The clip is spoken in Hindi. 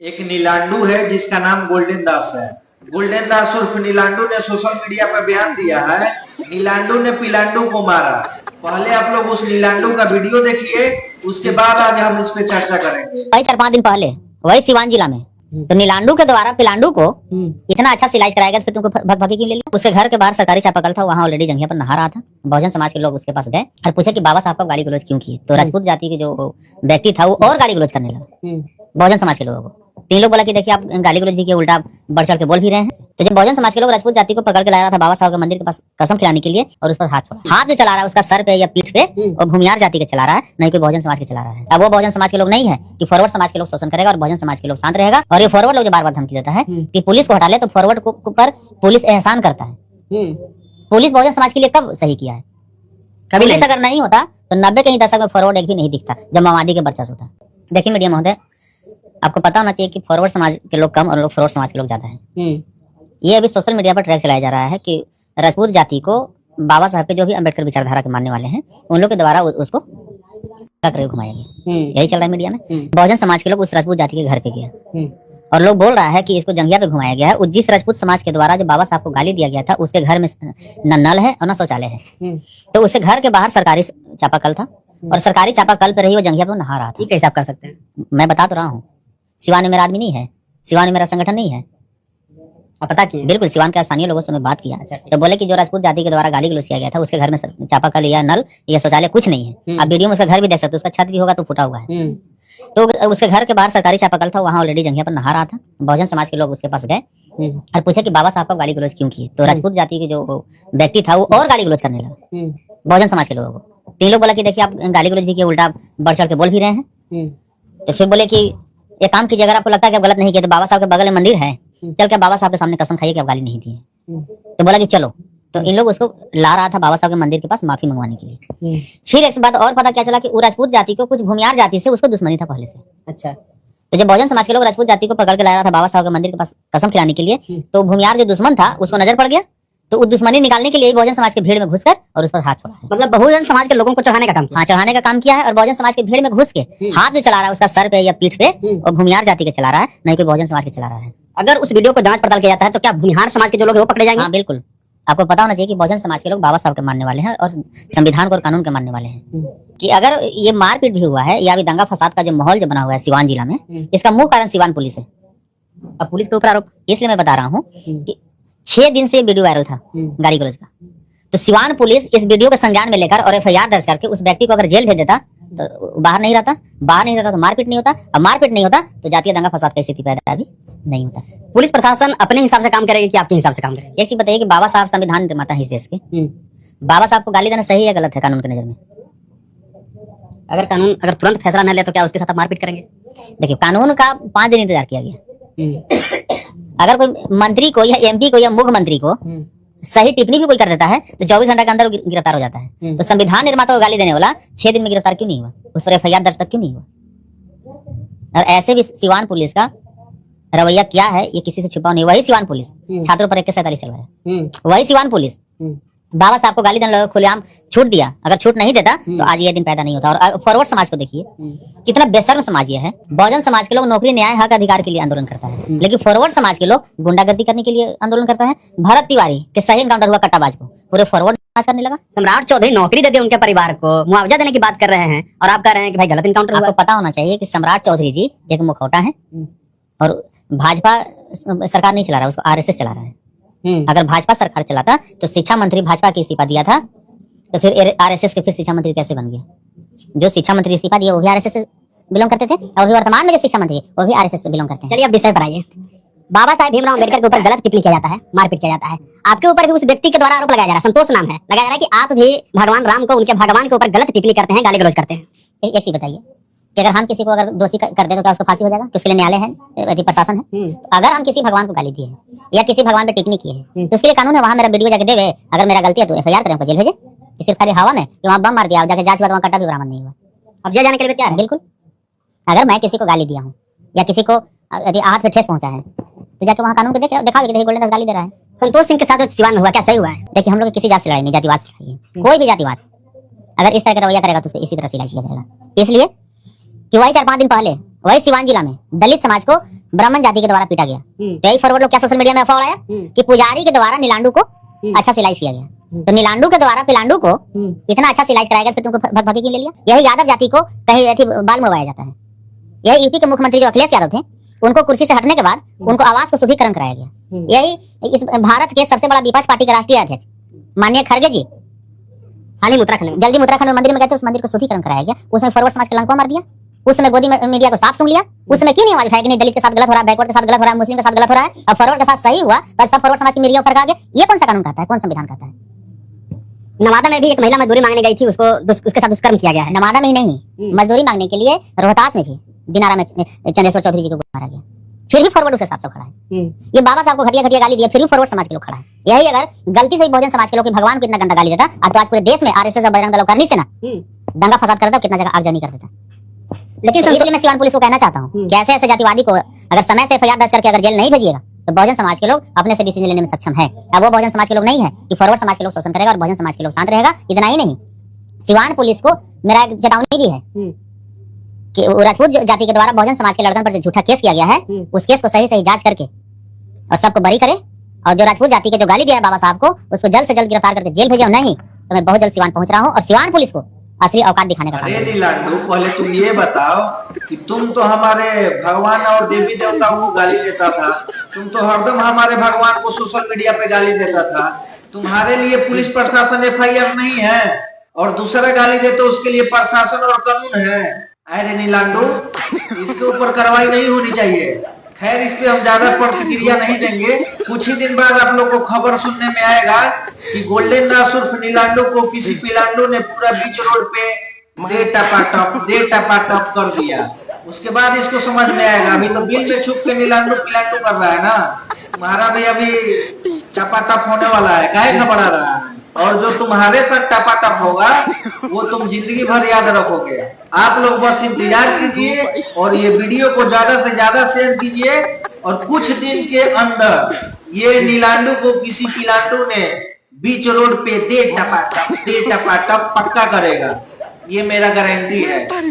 एक नीलांडू है जिसका नाम गोल्डन दास है। गोल्डन दास उर्फ नीलांडू ने सोशल मीडिया पर बयान दिया है, नीलांडू ने पिलांडू को मारा। पहले आप लोग उस नीलांडू का वीडियो देखिए, उसके बाद आज हम इस पे चर्चा करेंगे। वही 4-5 दिन पहले वही सिवान जिला में तो नीलांडू के द्वारा पिलांडू को इतना अच्छा सिलाई कराया गया, फिर तुमको भग क्यों ले लिया? उसके घर के बाहर सरकारी चापाकल था, वहाँ ऑलरेडी जंघिया पर नहा रहा था। बहुजन समाज के लोग उसके पास गए और पूछे कि बाबा साहब का गाली गलौज क्यों किए? तो राजपूत जाति के जो व्यक्ति था वो और गाली गलौज करने लगा बहुजन समाज के लोगों को। 3 लोग बोला कि देखिए आप गाली गलौज भी किए, उल्टा बढ़ चढ़ के बोल भी रहे हैं। तो जब बहुजन समाज के लोग राजपूत जाति को पकड़ के ला रहा था बाबा साहब के मंदिर के पास कसम खिलाने के लिए, और उस पर हाथ जो चला रहा है उसका सर पे या पीठ पे और भूमियार जाति के चला रहा है, नहीं कोई बहुजन समाज के चला रहा है। अब वो बहुजन समाज के लोग नहीं है कि फॉरवर्ड समाज के लोग शोषण करेगा और बहुजन समाज के लोग शांत रहेगा। और ये फॉरवर्ड लोग जो बार बार धमकी देता है कि पुलिस को हटा ले, तो फॉरवर्ड पर पुलिस एहसान करता है। पुलिस बहुजन समाज के लिए कब सही किया है? कभी नहीं। अगर नहीं होता तो 90 के दशक में फॉरवर्ड एक भी नहीं दिखता जब माओवादी के वर्चस्व होता। देखिए मीडिया महोदय, आपको पता होना चाहिए कि फॉरवर्ड समाज के लोग कम और लोग फॉरवर्ड समाज के लोग ज्यादा हैं। ये अभी सोशल मीडिया पर ट्रैक चलाया जा रहा है कि राजपूत जाति को बाबा साहब के जो भी अंबेडकर विचारधारा के मानने वाले हैं उन लोग के द्वारा उसको करके घुमाया गया। यही चल रहा है मीडिया में। बहुजन समाज के लोग उस राजपूत जाति के घर पे गए और लोग बोल रहा है कि इसको जंघिया पे घुमाया गया है। जिस राजपूत समाज के द्वारा जो बाबा साहब को गाली दिया गया था उसके घर में न नल है और न शौचालय है, तो उसके घर के बाहर सरकारी चापाकल था और सरकारी चापाकल पे रही वो जंघिया पे नहा रहा था। कैसे आप कर सकते हैं? मैं बता तो रहा हूँ, सिवान में मेरा आदमी नहीं है, सिवान में मेरा संगठन नहीं है। आप पता किए? बिल्कुल, सिवान के स्थानीय लोगों से मैं बात किया। तो बोले कि जो राजपूत जाति के द्वारा गाली गलौज किया गया था उसके घर में चापाकल या नल या शौचालय कुछ नहीं है। आप वीडियो में उसका घर भी देख सकते हो, उसका छत भी होगा तो फूटा हुआ है। तो उसके घर के बाहर सरकारी चापाकल था, वहाँ ऑलरेडी जंघिया पर नहा रहा था। बहुजन समाज के लोग उसके पास गए और पूछे कि बाबा साहब का गाली गलौज क्यों किए? तो राजपूत जाति के जो व्यक्ति था वो और गाली गलौज करने लगा बहुजन समाज के लोगों को। 3 लोग बोला कि देखिए आप गाली गलौज भी किए, उल्टा बढ़ चढ़ के बोल भी रहे हैं। तो फिर बोले कि ये काम कीजिए, अगर आपको लगता है कि आप गलत नहीं किए तो बाबा साहब के बगल में मंदिर है, चल के बाबा साहब के सामने कसम खाइए कि आप गाली नहीं दी है। तो बोला कि चलो। तो इन लोग उसको ला रहा था बाबा साहब के मंदिर के पास माफी मंगवाने के लिए। फिर एक बात और पता क्या चला कि वो राजपूत जाति को कुछ भूमियार जाति से उसको दुश्मनी था पहले से। अच्छा। तो जब बहुजन समाज के लोग राजपूत जाति को पकड़ के ला रहा था बाबा साहब के मंदिर के पास कसम खिलाने के लिए, तो भूमियार जो दुश्मन था उसको नजर पड़ गया, तो उस दुश्मनी निकालने के लिए बहुजन समाज के भीड़ में घुसकर और उस पर हाथ छोड़ा है। मतलब बहुजन समाज के लोगों को चढ़ाने का काम किया। हाँ, चढ़ाने का काम किया है। और बहुजन समाज के भीड़ में घुस के हाथ जो चला रहा है उसका सर पे या पीठ पे और भूमियार जाति के चला रहा है, नहीं कोई बहुजन समाज के चला रहा है। अगर उस वीडियो को जांच पड़ताल किया जाता है तो क्या भूमिहार समाज के जो लोग हैं वो पकड़े जाएंगे? हाँ बिल्कुल। आपको पता होना चाहिए कि बहुजन समाज के लोग बाबा साहब के मानने वाले हैं और संविधान को और कानून के मानने वाले हैं। कि अगर ये मारपीट भी हुआ है या अभी दंगा फसाद का जो माहौल जो बना हुआ है सिवान जिला में, इसका मुख्य कारण सिवान पुलिस है। अब पुलिस के ऊपर आरोप इसलिए मैं बता रहा हूँ कि 6 दिन से वीडियो वायरल था गाली गलौज का। तो सिवान पुलिस इस वीडियो को संज्ञान में लेकर और FIR दर्ज करके उस व्यक्ति को अगर जेल भेज देता तो बाहर नहीं रहता तो मारपीट नहीं होता, और मारपीट नहीं होता तो जातीय दंगा फसाद की स्थिति पैदा भी नहीं होता। पुलिस प्रशासन अपने हिसाब से काम करेगी कि आपके हिसाब से काम करेगी? एक चीज बताइए कि बाबा साहब संविधान निर्माता है इस देश के। बाबा साहब को गाली देना सही है गलत है कानून की नजर में? अगर तुरंत फैसला न ले तो क्या उसके साथ मारपीट करेंगे? देखिए, कानून का 5 दिन इंतजार किया गया। अगर कोई मंत्री को या MP को या मुख्यमंत्री को सही टिप्पणी भी कोई कर देता है तो 24 घंटे के अंदर गिरफ्तार हो जाता है। तो संविधान निर्माता को गाली देने वाला 6 दिन में गिरफ्तार क्यों नहीं हुआ? उस पर FIR दर्ज तक क्यों नहीं हुआ? और ऐसे भी सिवान पुलिस का रवैया क्या है ये किसी से छुपा नहीं। वही सिवान पुलिस छात्रों पर AK-47 चलवाया, वही सिवान पुलिस बाबा साहब को गाली देने लगा, खुलेआम छूट दिया। अगर छूट नहीं देता तो आज ये दिन पैदा नहीं होता। और फॉरवर्ड समाज को देखिए कितना बेशर्म समाज ये है। बहुजन समाज के लोग नौकरी, न्याय, हक, अधिकार के लिए आंदोलन करता है, लेकिन फॉरवर्ड समाज के लोग गुंडागर्दी करने के लिए आंदोलन करता है। भरत तिवारी के सही एनकाउंटर हुआ कट्टाबाज को पूरे फॉरवर्ड समाज करने लगा। सम्राट चौधरी नौकरी दे दी उनके परिवार को, मुआवजा देने की बात कर रहे हैं और आप कह रहे हैं कि भाई गलत एनकाउंटर हुआ। आपको पता होना चाहिए कि सम्राट चौधरी जी एक मुखौटा है और भाजपा सरकार नहीं चला रहा है, उसको RSS चला रहा है। अगर भाजपा सरकार चलाता तो शिक्षा मंत्री भाजपा के इस्तीफा दिया था, तो फिर RSS के फिर शिक्षा मंत्री कैसे बन गया? जो शिक्षा मंत्री इस्तीफा दिए वो भी RSS से बिलोंग करते थे और अभी वर्तमान में जो शिक्षा मंत्री वो भी RSS से बिलोंग करते हैं। चलिए अब विषय पर आइए। बाबा साहब भीमराव अम्बेडकर के ऊपर गलत टिप्पणी किया जाता है, मारपीट किया जाता है। आपके ऊपर भी उस व्यक्ति के द्वारा आरोप लगाया जा रहा है, संतोष नाम है, लगाया जा रहा है कि आप भी भगवान राम को, उनके भगवान के ऊपर गलत टिप्पणी करते हैं, गाली गलौज करते हैं। एक चीज बताइए कि अगर हम किसी को अगर दोषी कर दे तो क्या उसको फांसी हो जाएगा? उसके लिए न्यायालय है, प्रशासन है। अगर हम किसी भगवान को गाली दिए या किसी भगवान पे टिप्पणी की है तो उसके लिए कानून है, वहां मेरा वीडियो जाके देवे, अगर मेरा गलती है तो FIR करें, जेल भेजे। सिर्फ खाली हवा में कि वहाँ बम मार दिया जाके जांच हुआ तो वहाँ कट्टा भी बरामद नहीं हुआ, अब जेल जाने के लिए तैयार है? बिल्कुल। अगर मैं किसी को गाली दिया हूँ या किसी को यदि हाथ में ठेस पहुंचा है तो जाके वहाँ कानून को देखा गोल्डन दास गाली दे रहा है। संतोष सिंह के साथ जो सिवान में हुआ क्या सही हुआ है? देखिए, हम लोग किसी जात से लड़ाई नहीं, जातिवाद से लड़ाई है। कोई भी जातिवाद अगर इस तरह का रवैया करेगा तो उसको इसी तरह से इलाज किया जाएगा। इसलिए कि वही 4-5 दिन पहले वही सिवान जिला में दलित समाज को ब्राह्मण जाति के द्वारा पीटा गया। तो यही फॉरवर्ड लोग क्या सोशल मीडिया में अफवाह उड़ाया कि पुजारी के द्वारा नीलांडू को अच्छा सिलाई किया गया। तो नीलांडू के द्वारा पिलांडू को इतना अच्छा सिलाई कराया गया, फिर तुमको भगभगी क्यों ले लिया? यही यादव जाति को कहीं बाल मुड़वाया जाता है। यही यूपी के मुख्यमंत्री जो अखिलेश यादव थे, उनको कुर्सी से हटने के बाद उनको आवास को शुद्धिकरण कराया गया। यही इस भारत के सबसे बड़ा विपक्ष पार्टी के राष्ट्रीय अध्यक्ष माननीय खड़गे जी हाल ही उत्तराखंड जल्दी उत्तराखंड में मंदिर में गए थे, उस मंदिर को शुद्धिकरण कराया गया। उसमें फॉरवर्ड समाज के लंका मार दिया, उसमें गोदी मीडिया को साफ सुन लिया। उसमें क्यों नहीं आवाज उठाया कि नहीं दलित के साथ गलत हो रहा है, बैकवर्ड के साथ गलत हो रहा है, मुस्लिम के साथ गलत हो रहा है, और फॉरवर्ड के साथ सही हुआ तो सब फॉरवर्ड समाज की मीडिया पर आ गया। ये कौन सा कानून कहता है, कौन संविधान कहता है? नवादा में भी एक महिला मजदूरी मांगने गई थी, उसके साथ दुष्कर्म किया गया है। नवादा में ही नहीं, मजदूरी मांगने के लिए रोहतास में भी दिनारा में चंदेश्वर चौधरी जी को मारा गया, फिर भी फॉरवर्ड उसके साथ सब खड़ा है। ये बाबा साहब को घटिया घटिया गाली दिया, फिर भी फॉरवर्ड समाज के लोग खड़ा है। यही अगर गलती से ही बहुजन समाज के लोग भगवान को इतना गंदा गाली देता, अब तो आज पूरे देश में आरएसएस और बजरंग दल करनी से ना दंगा फसाद करता, कितना जगह आगजनी कर देता। लेकिन इसलिए मैं सिवान पुलिस को कहना चाहता हूँ कि ऐसे जातिवादी को अगर समय से एफआईआर दर्ज करके अगर जेल नहीं भेजिएगा तो बहुजन समाज के लोग अपने से डिसीजन लेने में सक्षम है। अब वो बहुजन समाज के लोग नहीं है कि फॉरवर्ड समाज के लोग शोषण करेगा और बहुजन समाज के लोग शांत रहेगा। इतना ही नहीं, सिवान पुलिस को मेरा एक चेतावनी भी है कि राजपूत जाति के द्वारा बहुजन समाज के लड़कन पर जो झूठा केस किया गया है, उस केस को सही जांच करके और सबको बरी करे, और जो राजपूत जाति के जो गाली दिया है बाबा साहब को, उसको जल्द से जल्द गिरफ्तार करके जेल भेजे। नहीं तो मैं बहुत जल्द सिवान पहुंच रहा हूँ और सिवान पुलिस को असली औकात दिखाने का। अरे नीलांडू, पहले तुम ये बताओ कि तुम तो हमारे भगवान और देवी देवताओं को गाली देता था, तुम तो हरदम हमारे भगवान को सोशल मीडिया पे गाली देता था। तुम्हारे लिए पुलिस प्रशासन एफआईआर नहीं है और दूसरा गाली दे तो उसके लिए प्रशासन और कानून है। अरे नीलांडू, इसके ऊपर कार्रवाई नहीं होनी चाहिए। खैर, इस पे हम ज्यादा प्रतिक्रिया नहीं देंगे। कुछ ही दिन बाद आप लोग को खबर सुनने में आएगा कि गोल्डन दास उर्फ नीलांडू को किसी पिलांडू ने पूरा बीच रोड पे दे टपाटप कर दिया। उसके बाद इसको समझ में आएगा। अभी तो बिल में छुप के नीलांडू पिलांडू कर रहा है ना, तुम्हारा भी अभी टपाटप होने वाला है, काहे घबरा रहा है? और जो तुम्हारे साथ टपाटप होगा वो तुम जिंदगी भर याद रखोगे। आप लोग बस इंतजार कीजिए और ये वीडियो को ज्यादा से ज्यादा शेयर कीजिए, और कुछ दिन के अंदर ये नीलांडू को किसी पिलांडू ने बीच रोड पे दे टपाटप पक्का करेगा। ये मेरा गारंटी है।